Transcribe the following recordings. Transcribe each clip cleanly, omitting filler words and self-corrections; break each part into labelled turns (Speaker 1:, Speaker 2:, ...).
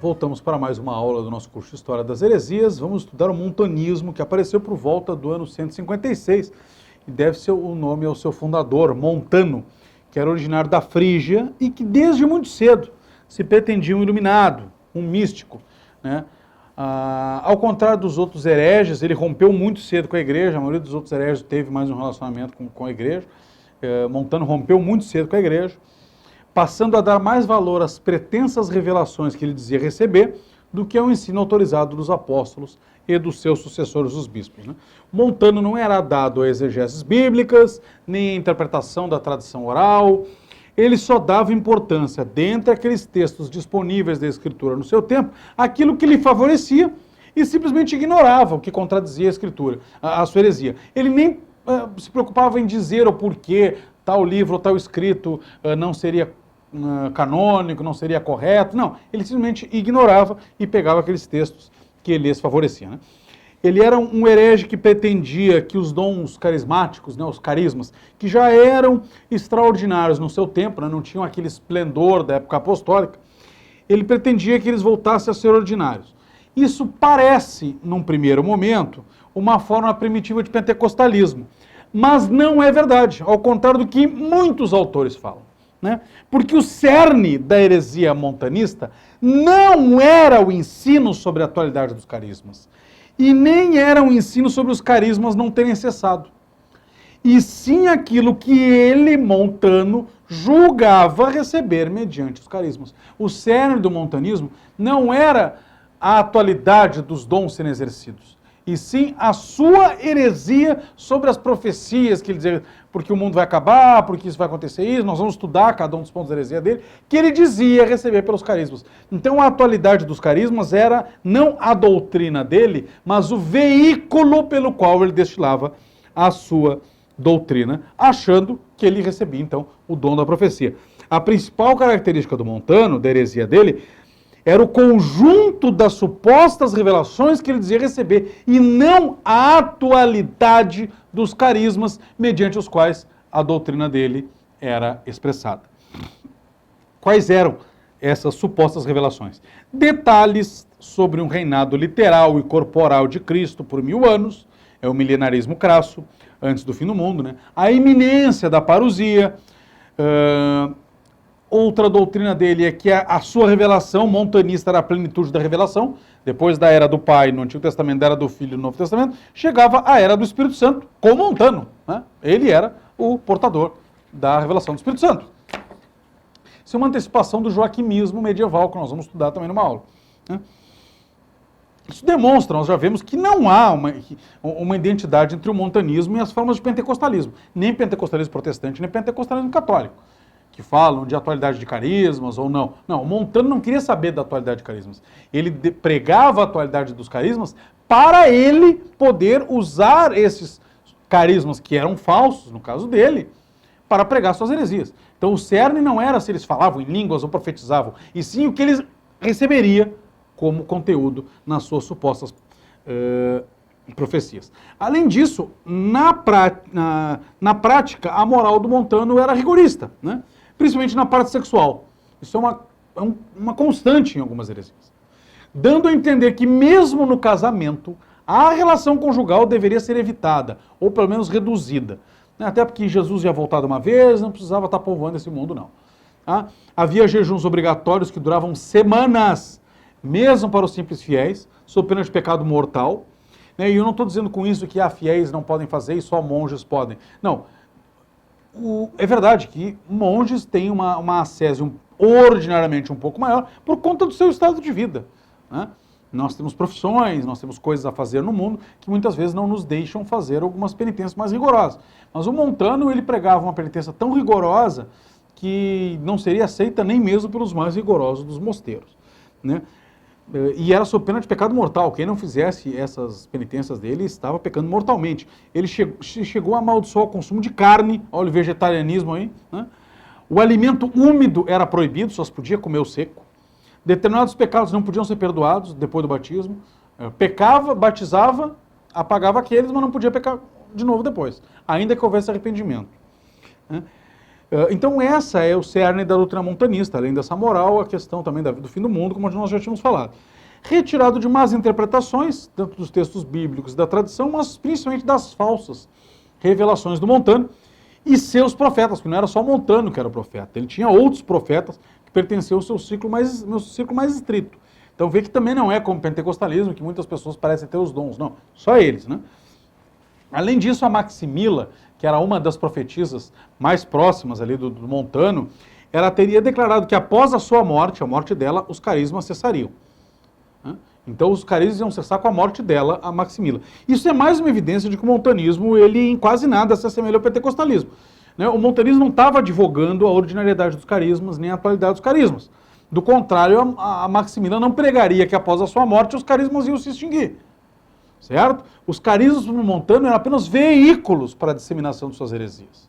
Speaker 1: Voltamos para mais uma aula do nosso curso de História das Heresias. Vamos estudar o montanismo, que apareceu por volta do ano 156 e deve-se o nome ao seu fundador, Montano, que era originário da Frígia e que desde muito cedo se pretendia um iluminado, um místico, né? Ao contrário dos outros hereges, ele rompeu muito cedo com a igreja. A maioria dos outros hereges teve mais um relacionamento com a igreja. Montano rompeu muito cedo com a igreja, passando a dar mais valor às pretensas revelações que ele dizia receber do que ao ensino autorizado dos apóstolos e dos seus sucessores, os bispos, né? Montano não era dado a exegeses bíblicas, nem a interpretação da tradição oral. Ele só dava importância, dentre aqueles textos disponíveis da Escritura no seu tempo, aquilo que lhe favorecia e simplesmente ignorava o que contradizia a Escritura, a sua heresia. Ele nem se preocupava em dizer o porquê tal livro ou tal escrito não seria canônico, não seria correto. Não, ele simplesmente ignorava e pegava aqueles textos que ele lhes favorecia, né? Ele era um herege que pretendia que os dons carismáticos, né, os carismas, que já eram extraordinários no seu tempo, né, não tinham aquele esplendor da época apostólica, ele pretendia que eles voltassem a ser ordinários. Isso parece, num primeiro momento, uma forma primitiva de pentecostalismo, mas não é verdade, ao contrário do que muitos autores falam, né? Porque o cerne da heresia montanista não era o ensino sobre a atualidade dos carismas, e nem era um ensino sobre os carismas não terem cessado, e sim aquilo que ele, Montano, julgava receber mediante os carismas. O cerne do montanismo não era a atualidade dos dons serem exercidos, e sim a sua heresia sobre as profecias que ele dizia, porque o mundo vai acabar, porque isso vai acontecer isso, nós vamos estudar cada um dos pontos da heresia dele, que ele dizia receber pelos carismas. Então a atualidade dos carismas era não a doutrina dele, mas o veículo pelo qual ele destilava a sua doutrina, achando que ele recebia então o dom da profecia. A principal característica do Montano, da heresia dele, era o conjunto das supostas revelações que ele dizia receber e não a atualidade dos carismas mediante os quais a doutrina dele era expressada. Quais eram essas supostas revelações? Detalhes sobre um reinado literal e corporal de Cristo por 1000 anos, é o milenarismo crasso, antes do fim do mundo, né? A iminência da parousia. Outra doutrina dele é que a sua revelação montanista era a plenitude da revelação. Depois da era do Pai no Antigo Testamento, da era do Filho no Novo Testamento, chegava a era do Espírito Santo com Montano, né? Ele era o portador da revelação do Espírito Santo. Isso é uma antecipação do joaquimismo medieval, que nós vamos estudar também numa aula, né? Isso demonstra, nós já vemos que não há uma identidade entre o montanismo e as formas de pentecostalismo. Nem pentecostalismo protestante, nem pentecostalismo católico, que falam de atualidade de carismas ou não. Não, o Montano não queria saber da atualidade de carismas. Ele pregava a atualidade dos carismas para ele poder usar esses carismas que eram falsos, no caso dele, para pregar suas heresias. Então o cerne não era se eles falavam em línguas ou profetizavam, e sim o que eles receberia como conteúdo nas suas supostas profecias. Além disso, na prática, a moral do Montano era rigorista, né? Principalmente na parte sexual. Isso é uma constante em algumas heresias. Dando a entender que mesmo no casamento, a relação conjugal deveria ser evitada, ou pelo menos reduzida. Até porque Jesus ia voltar de uma vez, não precisava estar povoando esse mundo, não. Havia jejuns obrigatórios que duravam semanas, mesmo para os simples fiéis, sob pena de pecado mortal. E eu não estou dizendo com isso que fiéis não podem fazer e só monges podem. Não. É verdade que monges têm uma ascese ordinariamente um pouco maior por conta do seu estado de vida, né? Nós temos profissões, nós temos coisas a fazer no mundo que muitas vezes não nos deixam fazer algumas penitências mais rigorosas. Mas o Montano, ele pregava uma penitência tão rigorosa que não seria aceita nem mesmo pelos mais rigorosos dos mosteiros, né? E era sob pena de pecado mortal. Quem não fizesse essas penitências dele estava pecando mortalmente. Ele chegou a amaldiçoar o consumo de carne, olha o vegetarianismo aí, né? O alimento úmido era proibido, só se podia comer o seco. Determinados pecados não podiam ser perdoados depois do batismo. Pecava, batizava, apagava aqueles, mas não podia pecar de novo depois, ainda que houvesse arrependimento, né? Então essa é o cerne da doutrina montanista, além dessa moral, a questão também do fim do mundo, como nós já tínhamos falado. Retirado de más interpretações, tanto dos textos bíblicos e da tradição, mas principalmente das falsas revelações do Montano e seus profetas, porque não era só Montano que era o profeta, ele tinha outros profetas que pertenciam ao seu círculo mais estrito. Então vê que também não é como o pentecostalismo, que muitas pessoas parecem ter os dons, não, só eles, né? Além disso, a Maximila, que era uma das profetisas mais próximas ali do Montano, ela teria declarado que após a sua morte, a morte dela, os carismas cessariam. Então os carismas iam cessar com a morte dela, a Maximila. Isso é mais uma evidência de que o montanismo, ele em quase nada se assemelha ao pentecostalismo. O montanismo não estava advogando a ordinariedade dos carismas, nem a atualidade dos carismas. Do contrário, a Maximila não pregaria que após a sua morte os carismas iam se extinguir. Certo? Os carismas do Montano eram apenas veículos para a disseminação de suas heresias.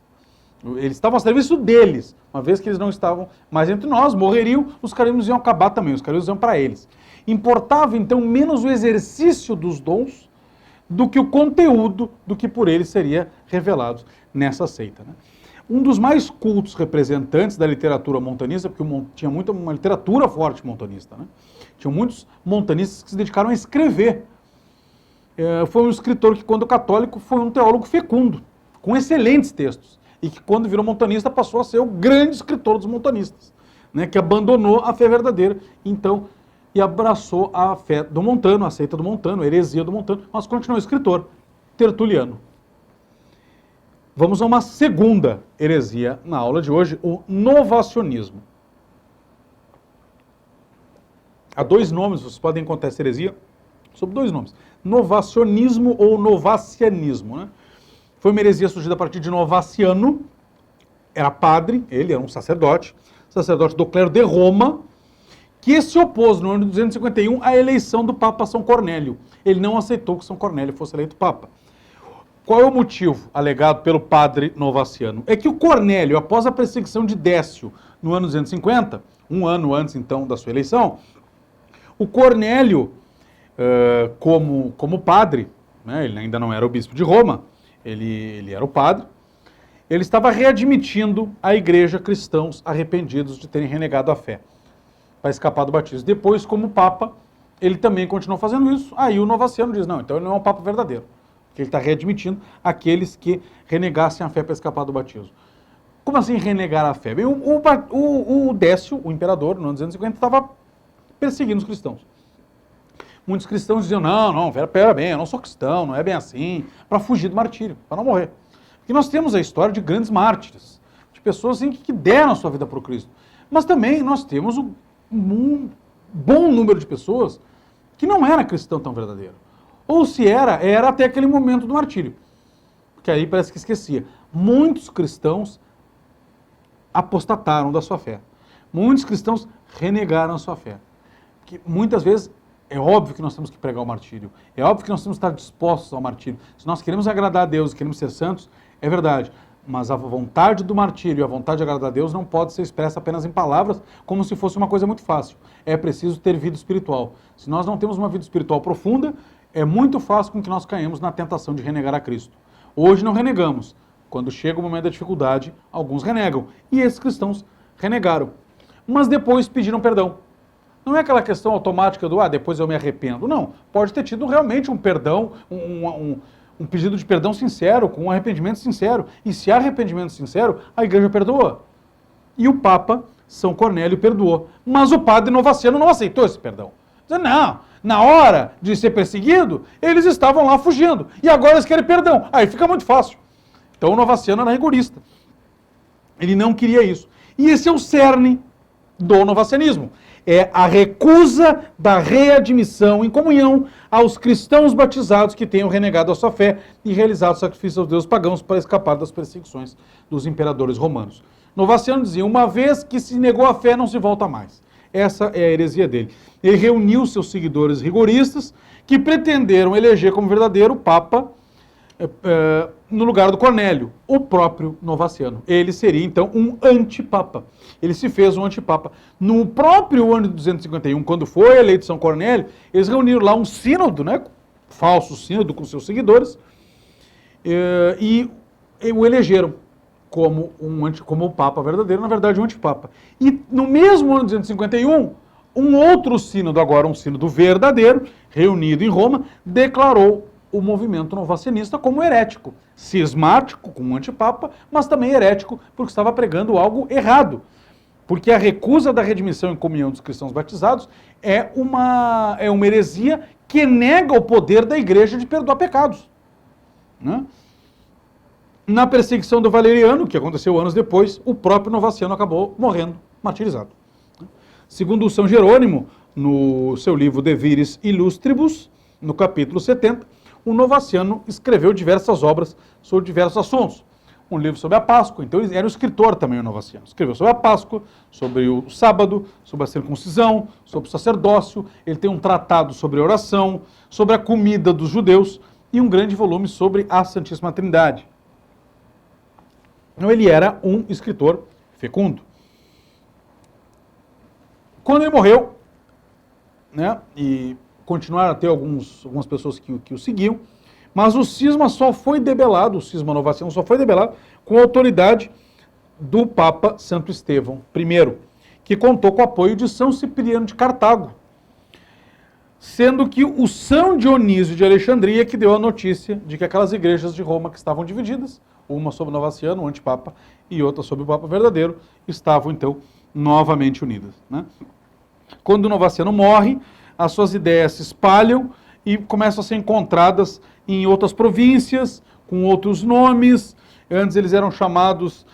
Speaker 1: Eles estavam a serviço deles, uma vez que eles não estavam mais entre nós, morreriam, os carismas iam acabar também, os carismas iam para eles. Importava, então, menos o exercício dos dons do que o conteúdo do que por eles seria revelado nessa seita. Né? Um dos mais cultos representantes da literatura montanista, porque tinha uma literatura forte montanista, né? Tinham muitos montanistas que se dedicaram a escrever. Foi um escritor que, quando católico, foi um teólogo fecundo, com excelentes textos, e que, quando virou montanista, passou a ser o grande escritor dos montanistas, né? Que abandonou a fé verdadeira, então, e abraçou a fé do Montano, a seita do Montano, a heresia do Montano, mas continuou escritor, Tertuliano. Vamos a uma segunda heresia na aula de hoje, o novacionismo. Há dois nomes, vocês podem encontrar essa heresia sob dois nomes, novacionismo ou novacianismo. Né? Foi uma heresia surgida a partir de Novaciano, era padre, ele era um sacerdote do clero de Roma, que se opôs no ano de 251 à eleição do Papa São Cornélio. Ele não aceitou que São Cornélio fosse eleito Papa. Qual é o motivo alegado pelo padre Novaciano? É que o Cornélio, após a perseguição de Décio no ano 250, um ano antes então da sua eleição, o Cornélio, como padre, né, ele ainda não era o bispo de Roma, ele era o padre, ele estava readmitindo à igreja cristãos arrependidos de terem renegado a fé, para escapar do batismo. Depois, como Papa, ele também continuou fazendo isso. Aí o Novaciano diz, não, então ele não é um Papa verdadeiro, porque ele está readmitindo aqueles que renegassem a fé para escapar do batismo. Como assim renegar a fé? Bem, o Décio, o imperador, no ano 250, estava perseguindo os cristãos. Muitos cristãos diziam, não, pera bem, eu não sou cristão, não é bem assim, para fugir do martírio, para não morrer. Porque nós temos a história de grandes mártires, de pessoas assim, que deram a sua vida para o Cristo. Mas também nós temos um bom número de pessoas que não era cristão tão verdadeiro. Ou se era até aquele momento do martírio. Porque aí parece que esquecia. Muitos cristãos apostataram da sua fé. Muitos cristãos renegaram a sua fé. Porque muitas vezes é óbvio que nós temos que pregar o martírio. É óbvio que nós temos que estar dispostos ao martírio. Se nós queremos agradar a Deus e queremos ser santos, é verdade. Mas a vontade do martírio e a vontade de agradar a Deus não pode ser expressa apenas em palavras, como se fosse uma coisa muito fácil. É preciso ter vida espiritual. Se nós não temos uma vida espiritual profunda, é muito fácil com que nós caímos na tentação de renegar a Cristo. Hoje não renegamos. Quando chega o momento da dificuldade, alguns renegam. E esses cristãos renegaram. Mas depois pediram perdão. Não é aquela questão automática do, depois eu me arrependo. Não, pode ter tido realmente um perdão, um pedido de perdão sincero, com um arrependimento sincero. E se há arrependimento sincero, a igreja perdoa. E o Papa São Cornélio perdoou. Mas o padre Novaciano não aceitou esse perdão. Dizendo, não, na hora de ser perseguido, eles estavam lá fugindo. E agora eles querem perdão. Aí fica muito fácil. Então o Novaciano era rigorista. Ele não queria isso. E esse é o cerne do novacianismo. É a recusa da readmissão em comunhão aos cristãos batizados que tenham renegado a sua fé e realizado sacrifícios aos deuses pagãos para escapar das perseguições dos imperadores romanos. Novaciano dizia, uma vez que se negou a fé, não se volta mais. Essa é a heresia dele. Ele reuniu seus seguidores rigoristas que pretenderam eleger como verdadeiro Papa no lugar do Cornélio, o próprio Novaciano. Ele seria, então, um antipapa. Ele se fez um antipapa. No próprio ano de 251, quando foi eleito São Cornélio, eles reuniram lá um sínodo, né, falso sínodo com seus seguidores, e o elegeram como o Papa verdadeiro, na verdade um antipapa. E no mesmo ano de 251, um outro sínodo, agora um sínodo verdadeiro, reunido em Roma, declarou o movimento novacianista como herético, cismático, como antipapa, mas também herético, porque estava pregando algo errado. Porque a recusa da redimissão e comunhão dos cristãos batizados é uma heresia que nega o poder da igreja de perdoar pecados. Né? Na perseguição do Valeriano, que aconteceu anos depois, o próprio Novaciano acabou morrendo, martirizado. Segundo o São Jerônimo, no seu livro De Viris Illustribus, no capítulo 70, o Novaciano escreveu diversas obras sobre diversos assuntos. Um livro sobre a Páscoa, então ele era um escritor também, o Novaciano. Escreveu sobre a Páscoa, sobre o sábado, sobre a circuncisão, sobre o sacerdócio. Ele tem um tratado sobre a oração, sobre a comida dos judeus e um grande volume sobre a Santíssima Trindade. Então ele era um escritor fecundo. Quando ele morreu, né, e continuaram a ter algumas pessoas que o seguiam, mas o cisma só foi debelado, o cisma novaciano só foi debelado com a autoridade do Papa Santo Estevão I, que contou com o apoio de São Cipriano de Cartago, sendo que o São Dionísio de Alexandria que deu a notícia de que aquelas igrejas de Roma que estavam divididas, uma sobre o Novaciano, o antipapa, e outra sobre o Papa verdadeiro, estavam então novamente unidas. Né? Quando o Novaciano morre, as suas ideias se espalham e começam a ser encontradas em outras províncias, com outros nomes. Antes eles eram chamados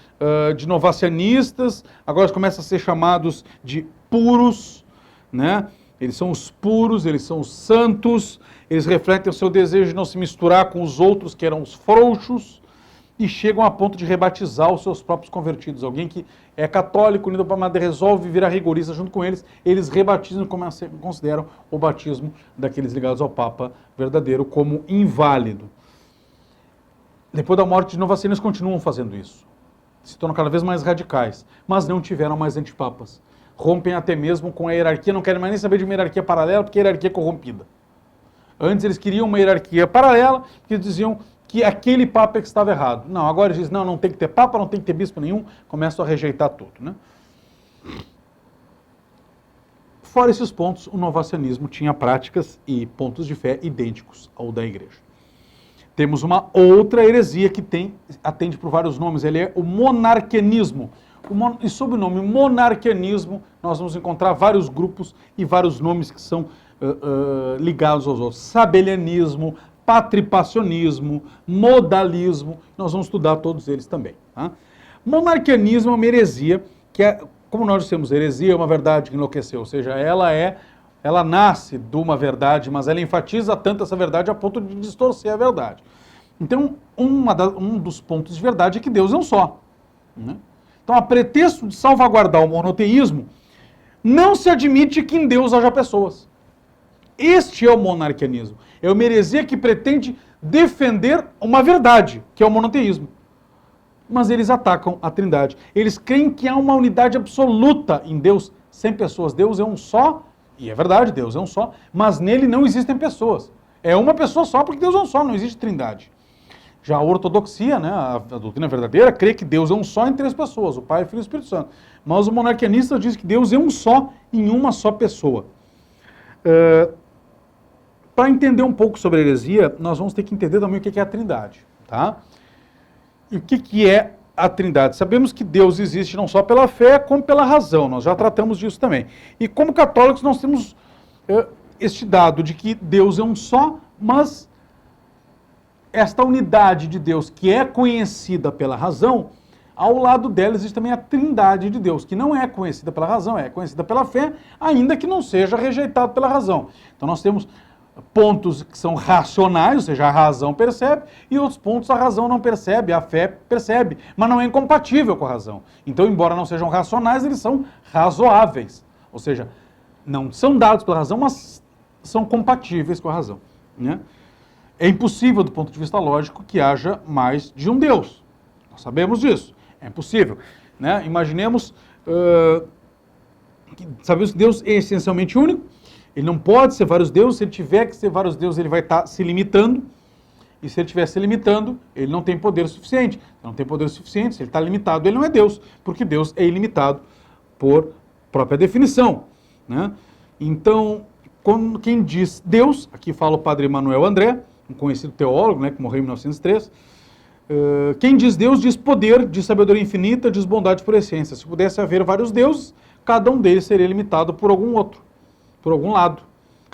Speaker 1: de novacianistas, agora eles começam a ser chamados de puros, né? Eles são os puros, eles são os santos, eles refletem o seu desejo de não se misturar com os outros que eram os frouxos, e chegam a ponto de rebatizar os seus próprios convertidos. Alguém que é católico, unido para Madre, resolve virar rigorista junto com eles rebatizam e consideram o batismo daqueles ligados ao Papa verdadeiro como inválido. Depois da morte de Novaciano, eles continuam fazendo isso. Se tornam cada vez mais radicais, mas não tiveram mais antipapas. Rompem até mesmo com a hierarquia, não querem mais nem saber de uma hierarquia paralela, porque a hierarquia é corrompida. Antes eles queriam uma hierarquia paralela, porque diziam que aquele papa é que estava errado. Não, agora eles dizem, não tem que ter papa, não tem que ter bispo nenhum, começam a rejeitar tudo. Né? Fora esses pontos, o novacianismo tinha práticas e pontos de fé idênticos ao da igreja. Temos uma outra heresia que atende por vários nomes, ele é o monarquianismo. E sob o nome monarquianismo, nós vamos encontrar vários grupos e vários nomes que são ligados aos outros. Sabelianismo, patripacionismo, modalismo, nós vamos estudar todos eles também. Tá? Monarquianismo é uma heresia que como nós dissemos, heresia é uma verdade que enlouqueceu, ou seja, ela nasce de uma verdade, mas ela enfatiza tanto essa verdade a ponto de distorcer a verdade. Então, um dos pontos de verdade é que Deus é um só. Né? Então, a pretexto de salvaguardar o monoteísmo, não se admite que em Deus haja pessoas. Este é o monarquianismo. É uma heresia que pretende defender uma verdade, que é o monoteísmo. Mas eles atacam a Trindade. Eles creem que há uma unidade absoluta em Deus, sem pessoas. Deus é um só, e é verdade, Deus é um só, mas nele não existem pessoas. É uma pessoa só, porque Deus é um só, não existe Trindade. Já a ortodoxia, né, a doutrina verdadeira, crê que Deus é um só em três pessoas, o Pai, o Filho e o Espírito Santo. Mas o monarquianista diz que Deus é um só em uma só pessoa. Para entender um pouco sobre a heresia, nós vamos ter que entender também o que é a Trindade. Tá? E o que é a Trindade? Sabemos que Deus existe não só pela fé, como pela razão. Nós já tratamos disso também. E como católicos, nós temos este dado de que Deus é um só, mas esta unidade de Deus, que é conhecida pela razão, ao lado dela existe também a Trindade de Deus, que não é conhecida pela razão, é conhecida pela fé, ainda que não seja rejeitado pela razão. Então nós temos pontos que são racionais, ou seja, a razão percebe, e outros pontos a razão não percebe, a fé percebe, mas não é incompatível com a razão. Então, embora não sejam racionais, eles são razoáveis, ou seja, não são dados pela razão, mas são compatíveis com a razão. Né? É impossível, do ponto de vista lógico, que haja mais de um Deus. Nós sabemos disso. É impossível. Né? Imaginemos, sabemos que Deus é essencialmente único. Ele não pode ser vários deuses. Se ele tiver que ser vários deuses, ele vai estar se limitando. E se ele estiver se limitando, ele não tem poder suficiente. Não tem poder suficiente, se ele está limitado, ele não é Deus, porque Deus é ilimitado por própria definição, né? Então, quem diz Deus, aqui fala o padre Manuel André, um conhecido teólogo, né, que morreu em 1903, quem diz Deus diz poder, diz sabedoria infinita, diz bondade por essência. Se pudesse haver vários deuses, cada um deles seria limitado por algum outro, por algum lado.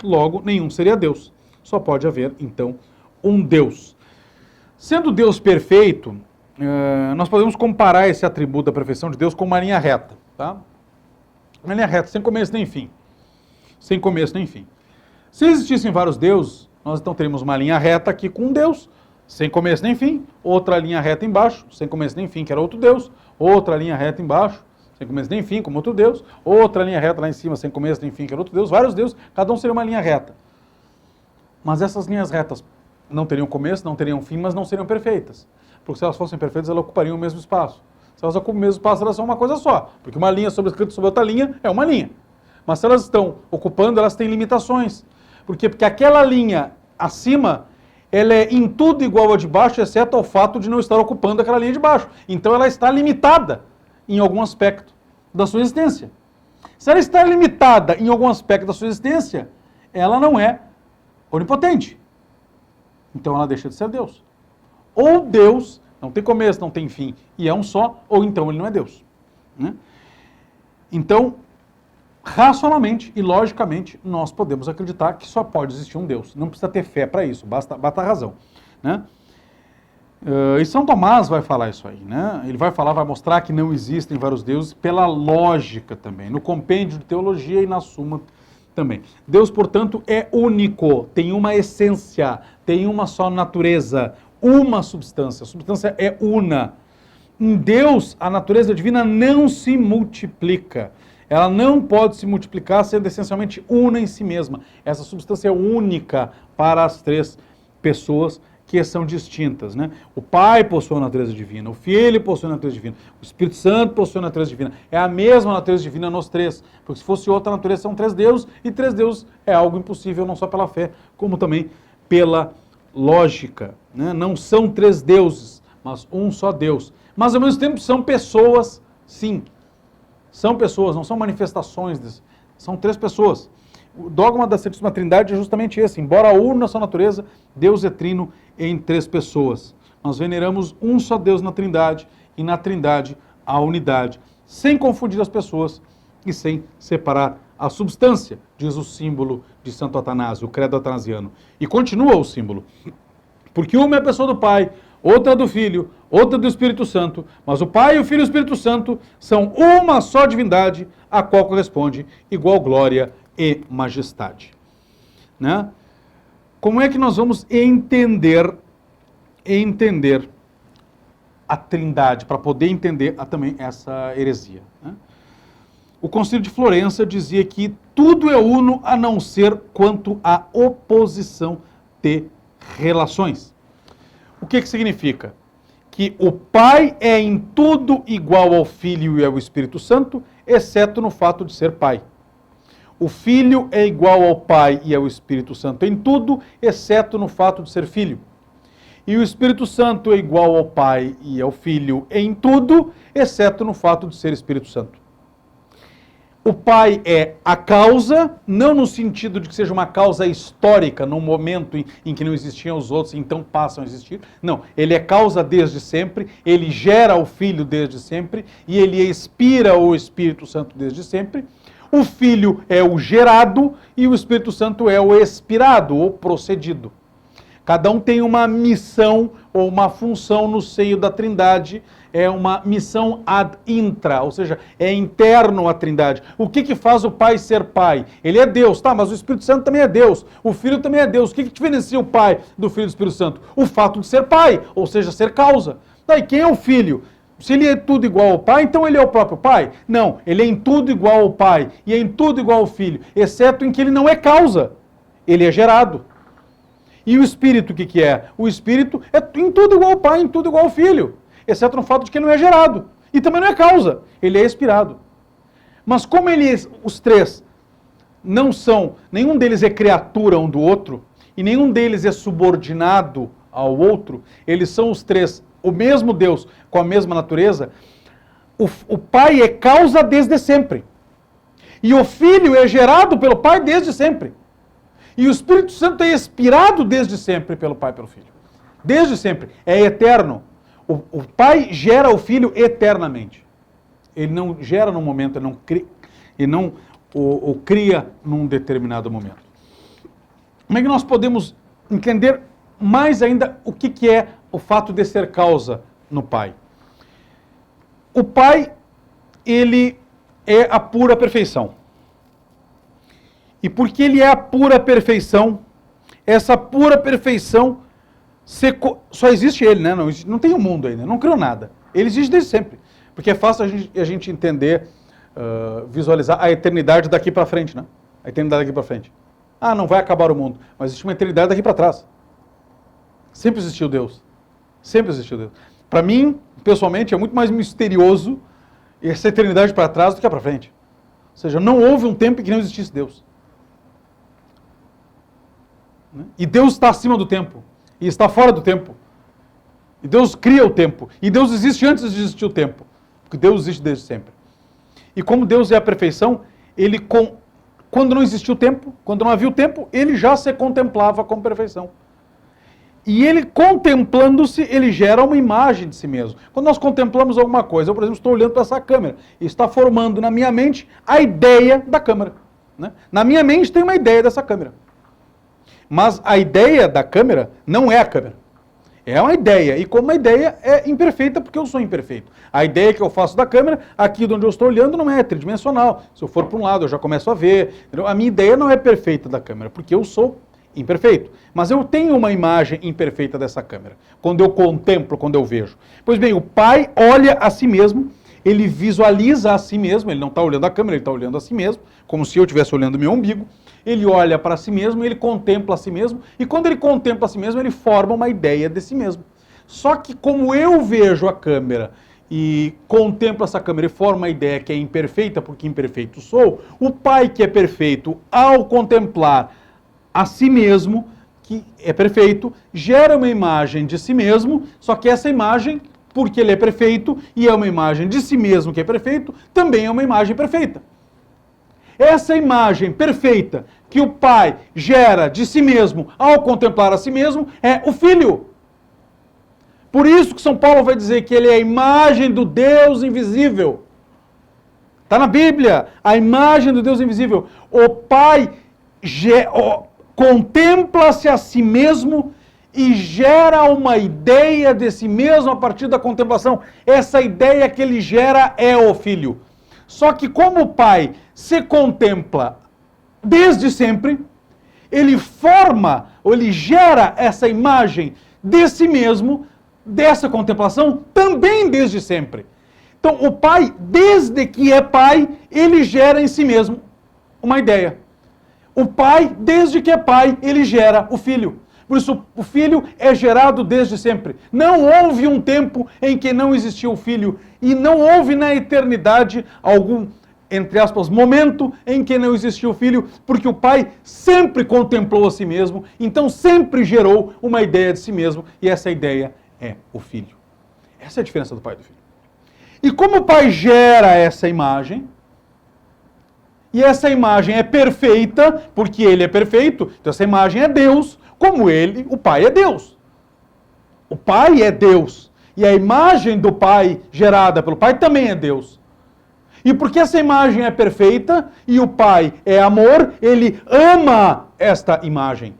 Speaker 1: Logo, nenhum seria Deus. Só pode haver, então, um Deus. Sendo Deus perfeito, nós podemos comparar esse atributo da perfeição de Deus com uma linha reta, tá? Uma linha reta, sem começo nem fim. Sem começo nem fim. Se existissem vários deuses, nós então teríamos uma linha reta aqui com um Deus, sem começo nem fim, outra linha reta embaixo, sem começo nem fim, que era outro Deus, outra linha reta embaixo, sem começo nem fim, como outro Deus, outra linha reta lá em cima, sem começo nem fim, que era outro Deus, vários deuses, cada um seria uma linha reta. Mas essas linhas retas não teriam começo, não teriam fim, mas não seriam perfeitas. Porque se elas fossem perfeitas, elas ocupariam o mesmo espaço. Se elas ocupam o mesmo espaço, elas são uma coisa só. Porque uma linha sobrescrita sobre outra linha é uma linha. Mas se elas estão ocupando, elas têm limitações. Por quê? Porque aquela linha acima, ela é em tudo igual a de baixo, exceto ao fato de não estar ocupando aquela linha de baixo. Então ela está limitada em algum aspecto da sua existência. Se ela está limitada em algum aspecto da sua existência, ela não é onipotente. Então ela deixa de ser Deus. Ou Deus não tem começo, não tem fim, e é um só, ou então ele não é Deus, né? Então, racionalmente e logicamente, nós podemos acreditar que só pode existir um Deus. Não precisa ter fé para isso, basta a razão, né? E São Tomás vai falar isso aí, né? Ele vai mostrar que não existem vários deuses pela lógica também, no compêndio de teologia e na suma também. Deus, portanto, é único, tem uma essência, tem uma só natureza, uma substância. A substância é una. Em Deus, a natureza divina não se multiplica. Ela não pode se multiplicar sendo essencialmente una em si mesma. Essa substância é única para as três pessoas que são distintas, né? O Pai possui a natureza divina, o Filho possui a natureza divina, o Espírito Santo possui a natureza divina. É a mesma natureza divina nos três, porque se fosse outra natureza são três deuses, e três deuses é algo impossível não só pela fé, como também pela lógica, né? Não são três deuses, mas um só Deus. Mas ao mesmo tempo são pessoas, sim. São pessoas, não são manifestações, são três pessoas. O dogma da Santíssima Trindade é justamente esse. Embora uno na sua natureza, Deus é trino em três pessoas. Nós veneramos um só Deus na Trindade e na Trindade a unidade, sem confundir as pessoas e sem separar a substância, diz o símbolo de Santo Atanásio, o credo atanasiano. E continua o símbolo. Porque uma é a pessoa do Pai, outra do Filho, outra do Espírito Santo, mas o Pai, o Filho e o Espírito Santo são uma só divindade, a qual corresponde igual glória e majestade, né? Como é que nós vamos entender a Trindade, para poder entender também essa heresia, né? O Concílio de Florença dizia que tudo é uno a não ser quanto à oposição de relações. O que significa? Que o Pai é em tudo igual ao Filho e ao Espírito Santo, exceto no fato de ser Pai. O Filho é igual ao Pai e ao Espírito Santo em tudo, exceto no fato de ser Filho. E o Espírito Santo é igual ao Pai e ao Filho em tudo, exceto no fato de ser Espírito Santo. O Pai é a causa, não no sentido de que seja uma causa histórica, num momento em que não existiam os outros, então passam a existir. Não, ele é causa desde sempre, ele gera o Filho desde sempre, e ele expira o Espírito Santo desde sempre. O Filho é o gerado e o Espírito Santo é o expirado, ou procedido. Cada um tem uma missão ou uma função no seio da Trindade, é uma missão ad intra, ou seja, é interno à Trindade. O que faz o Pai ser Pai? Ele é Deus, tá, mas o Espírito Santo também é Deus, o Filho também é Deus. O que diferencia o Pai do Filho e do Espírito Santo? O fato de ser Pai, ou seja, ser causa. Daí, quem é o Filho? Se ele é tudo igual ao Pai, então ele é o próprio Pai? Não, ele é em tudo igual ao Pai e é em tudo igual ao Filho, exceto em que ele não é causa, ele é gerado. E o Espírito, o que é? O Espírito é em tudo igual ao Pai, em tudo igual ao Filho, exceto no fato de que ele não é gerado. E também não é causa, ele é expirado. Mas como os três não são, nenhum deles é criatura um do outro, e nenhum deles é subordinado ao outro, eles são os três, o mesmo Deus com a mesma natureza, o Pai é causa desde sempre. E o Filho é gerado pelo Pai desde sempre. E o Espírito Santo é expirado desde sempre pelo Pai e pelo Filho. Desde sempre. É eterno. O Pai gera o Filho eternamente. Ele não gera num momento, ele não o cria num determinado momento. Como é que nós podemos entender mais ainda o que é o fato de ser causa no Pai? O Pai, ele é a pura perfeição. E porque ele é a pura perfeição, essa pura perfeição só existe ele, né? Não tem um mundo ainda, não criou nada. Ele existe desde sempre. Porque é fácil a gente entender, visualizar a eternidade daqui para frente, né? A eternidade daqui para frente. Ah, não vai acabar o mundo, mas existe uma eternidade daqui para trás. Sempre existiu Deus. Sempre existiu Deus. Para mim, pessoalmente, é muito mais misterioso essa eternidade para trás do que para frente. Ou seja, não houve um tempo em que não existisse Deus. E Deus está acima do tempo. E está fora do tempo. E Deus cria o tempo. E Deus existe antes de existir o tempo. Porque Deus existe desde sempre. E como Deus é a perfeição, quando não existiu o tempo, quando não havia o tempo, ele já se contemplava como perfeição. E ele, contemplando-se, ele gera uma imagem de si mesmo. Quando nós contemplamos alguma coisa, eu, por exemplo, estou olhando para essa câmera e está formando na minha mente a ideia da câmera. Né? Na minha mente tem uma ideia dessa câmera. Mas a ideia da câmera não é a câmera. É uma ideia. E como uma ideia é imperfeita, porque eu sou imperfeito. A ideia que eu faço da câmera, aqui de onde eu estou olhando, não é tridimensional. Se eu for para um lado, eu já começo a ver. Entendeu? A minha ideia não é perfeita da câmera, porque eu sou imperfeito. Mas eu tenho uma imagem imperfeita dessa câmera. Quando eu contemplo, quando eu vejo. Pois bem, o Pai olha a si mesmo, ele visualiza a si mesmo, ele não está olhando a câmera, ele está olhando a si mesmo, como se eu estivesse olhando o meu umbigo. Ele olha para si mesmo, ele contempla a si mesmo, e quando ele contempla a si mesmo, ele forma uma ideia de si mesmo. Só que como eu vejo a câmera e contemplo essa câmera e formo uma ideia que é imperfeita, porque imperfeito sou, o Pai que é perfeito, ao contemplar a si mesmo, que é perfeito, gera uma imagem de si mesmo, só que essa imagem, porque ele é perfeito e é uma imagem de si mesmo que é perfeito, também é uma imagem perfeita. Essa imagem perfeita que o Pai gera de si mesmo ao contemplar a si mesmo é o Filho. Por isso que São Paulo vai dizer que ele é a imagem do Deus invisível. Está na Bíblia, a imagem do Deus invisível. O Pai contempla-se a si mesmo e gera uma ideia de si mesmo a partir da contemplação. Essa ideia que ele gera é o Filho. Só que como o Pai se contempla desde sempre, ele forma, ou ele gera essa imagem de si mesmo, dessa contemplação, também desde sempre. Então o Pai, desde que é Pai, ele gera em si mesmo uma ideia. O Pai, desde que é Pai, ele gera o Filho. Por isso, o Filho é gerado desde sempre. Não houve um tempo em que não existiu o Filho. E não houve na eternidade algum, entre aspas, momento em que não existiu o Filho, porque o Pai sempre contemplou a si mesmo, então sempre gerou uma ideia de si mesmo, e essa ideia é o Filho. Essa é a diferença do Pai e do Filho. E como o Pai gera essa imagem, e essa imagem é perfeita, porque ele é perfeito, então essa imagem é Deus, como ele, o Pai é Deus. O Pai é Deus. E a imagem do Pai gerada pelo Pai também é Deus. E porque essa imagem é perfeita e o Pai é amor, ele ama esta imagem.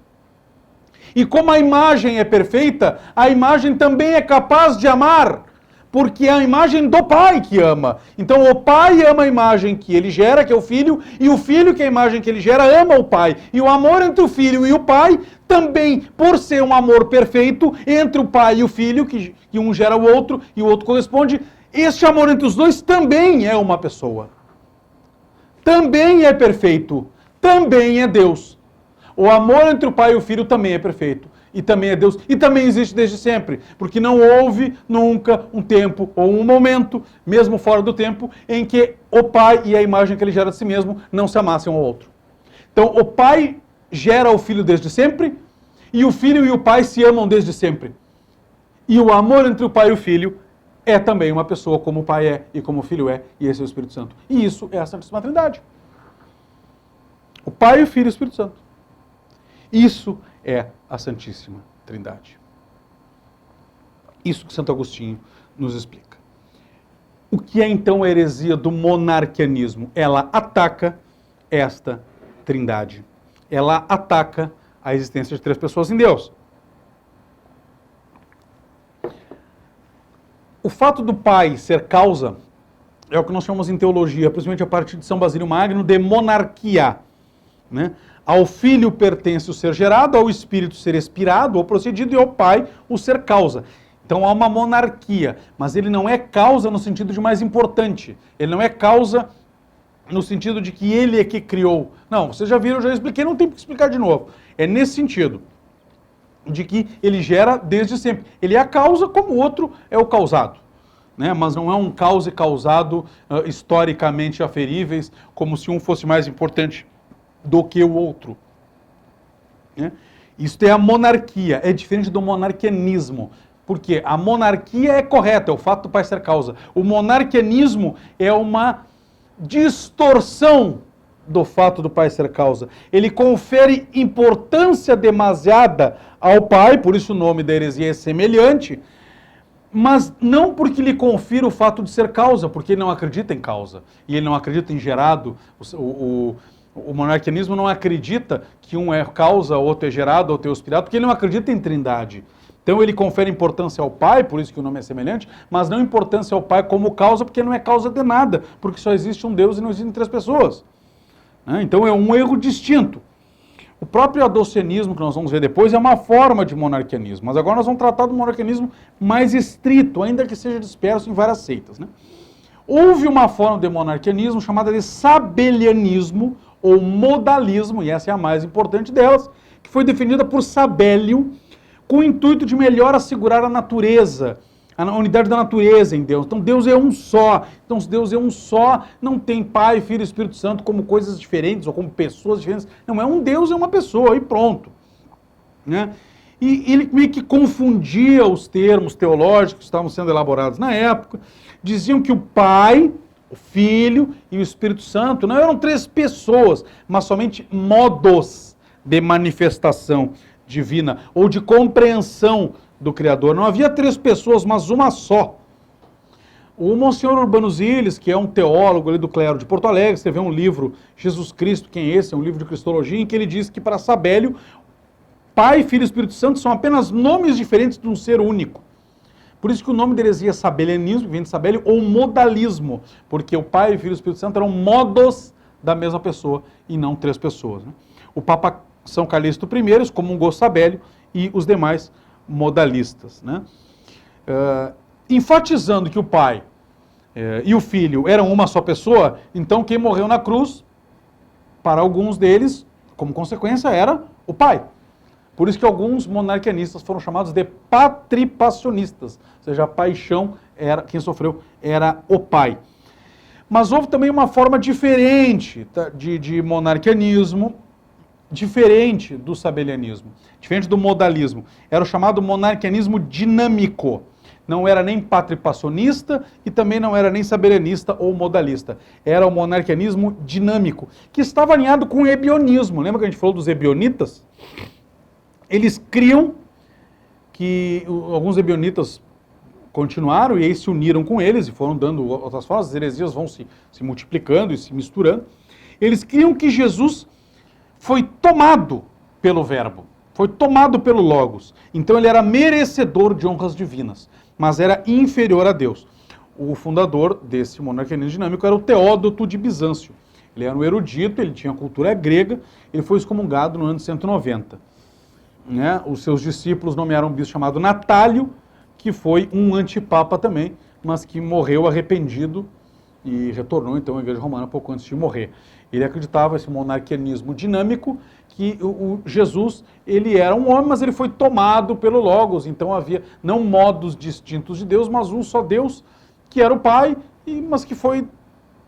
Speaker 1: E como a imagem é perfeita, a imagem também é capaz de amar, porque é a imagem do Pai que ama. Então o Pai ama a imagem que ele gera, que é o Filho, e o Filho, que é a imagem que ele gera, ama o Pai. E o amor entre o Filho e o Pai, também, por ser um amor perfeito, entre o Pai e o Filho, que um gera o outro e o outro corresponde, este amor entre os dois também é uma pessoa. Também é perfeito. Também é Deus. O amor entre o Pai e o Filho também é perfeito. E também é Deus. E também existe desde sempre. Porque não houve nunca um tempo ou um momento, mesmo fora do tempo, em que o Pai e a imagem que ele gera de si mesmo não se amassem um ao outro. Então o Pai gera o Filho desde sempre. E o Filho e o Pai se amam desde sempre. E o amor entre o Pai e o Filho é também uma pessoa como o Pai é e como o Filho é, e esse é o Espírito Santo. E isso é a Santíssima Trindade. O Pai, o Filho e o Espírito Santo. Isso é a Santíssima Trindade. Isso que Santo Agostinho nos explica. O que é então a heresia do monarquianismo? Ela ataca esta Trindade. Ela ataca a existência de três pessoas em Deus. O fato do Pai ser causa é o que nós chamamos em teologia, principalmente a partir de São Basílio Magno, de monarquia. Né? Ao Filho pertence o ser gerado, ao Espírito ser expirado ou procedido, e ao Pai o ser causa. Então há uma monarquia, mas ele não é causa no sentido de mais importante. Ele não é causa no sentido de que ele é que criou. Não, vocês já viram, eu já expliquei, não tem que explicar de novo. É nesse sentido, de que ele gera desde sempre. Ele é a causa como o outro é o causado. Né? Mas não é um causa e causado historicamente aferíveis, como se um fosse mais importante do que o outro. Né? Isso é a monarquia, é diferente do monarquianismo. Porque a monarquia é correta, é o fato do Pai ser causa. O monarquianismo é uma distorção do fato do Pai ser causa. Ele confere importância demasiada ao Pai, por isso o nome da heresia é semelhante, mas não porque lhe confira o fato de ser causa, porque ele não acredita em causa, e ele não acredita em gerado. O monarquianismo não acredita que um é causa, outro é gerado, outro é inspirado, porque ele não acredita em trindade. Então ele confere importância ao Pai, por isso que o nome é semelhante, mas não importância ao Pai como causa, porque não é causa de nada, porque só existe um Deus e não existem três pessoas. Então é um erro distinto. O próprio adocianismo, que nós vamos ver depois, é uma forma de monarquianismo, mas agora nós vamos tratar do monarquianismo mais estrito, ainda que seja disperso em várias seitas. Né? Houve uma forma de monarquianismo chamada de sabelianismo, ou modalismo, e essa é a mais importante delas, que foi definida por Sabélio, com o intuito de melhor assegurar a natureza, a unidade da natureza em Deus. Então Deus é um só. Então se Deus é um só, não tem Pai, Filho e Espírito Santo como coisas diferentes ou como pessoas diferentes. Não, é um Deus, é uma pessoa e pronto. Né? E ele meio que confundia os termos teológicos que estavam sendo elaborados na época. Diziam que o Pai, o Filho e o Espírito Santo não eram três pessoas, mas somente modos de manifestação divina ou de compreensão do Criador. Não havia três pessoas, mas uma só. O Monsenhor Urbano Ziles, que é um teólogo ali do clero de Porto Alegre, escreveu um livro, Jesus Cristo, quem é esse? É um livro de cristologia, em que ele diz que para Sabélio, Pai, Filho e Espírito Santo são apenas nomes diferentes de um ser único. Por isso que o nome da heresia é sabelianismo, que vem de Sabélio, ou modalismo, porque o Pai, o Filho e o Espírito Santo eram modos da mesma pessoa e não três pessoas. Né? O Papa São Calixto I excomungou Sabélio e os demais modalistas. Né? Enfatizando que o Pai e o Filho eram uma só pessoa, então quem morreu na cruz, para alguns deles, como consequência, era o Pai. Por isso que alguns monarquianistas foram chamados de patripassionistas, ou seja, a paixão, quem sofreu era o Pai. Mas houve também uma forma diferente de monarquianismo, diferente do sabelianismo, diferente do modalismo. Era o chamado monarquianismo dinâmico. Não era nem patripassionista e também não era nem sabelianista ou modalista. Era o monarquianismo dinâmico, que estava alinhado com o ebionismo. Lembra que a gente falou dos ebionitas? Eles criam que alguns ebionitas continuaram e aí se uniram com eles e foram dando outras formas, as heresias vão se multiplicando e se misturando. Eles criam que Jesus foi tomado pelo Verbo, foi tomado pelo Logos. Então ele era merecedor de honras divinas, mas era inferior a Deus. O fundador desse monarquianismo dinâmico era o Teódoto de Bizâncio. Ele era um erudito, ele tinha cultura grega, ele foi excomungado no ano 190. Né? Os seus discípulos nomearam um bispo chamado Natálio, que foi um antipapa também, mas que morreu arrependido e retornou então à Igreja Romana pouco antes de morrer. Ele acreditava esse monarquianismo dinâmico, que o Jesus, ele era um homem, mas ele foi tomado pelo Logos, então havia não modos distintos de Deus, mas um só Deus, que era o Pai, mas que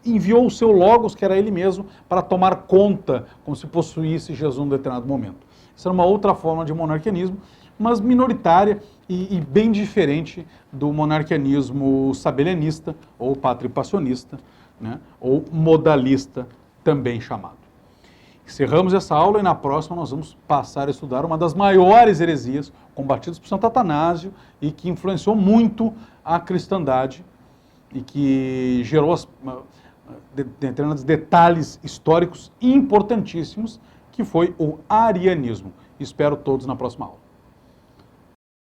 Speaker 1: enviou o seu Logos, que era ele mesmo, para tomar conta, como se possuísse Jesus em um determinado momento. Isso era uma outra forma de monarquianismo, mas minoritária e bem diferente do monarquianismo sabelianista, ou patripassionista, né, ou modalista, também chamado. Encerramos essa aula e na próxima nós vamos passar a estudar uma das maiores heresias combatidas por Santo Atanásio e que influenciou muito a cristandade e que gerou determinados detalhes históricos importantíssimos, que foi o arianismo. Espero todos na próxima aula.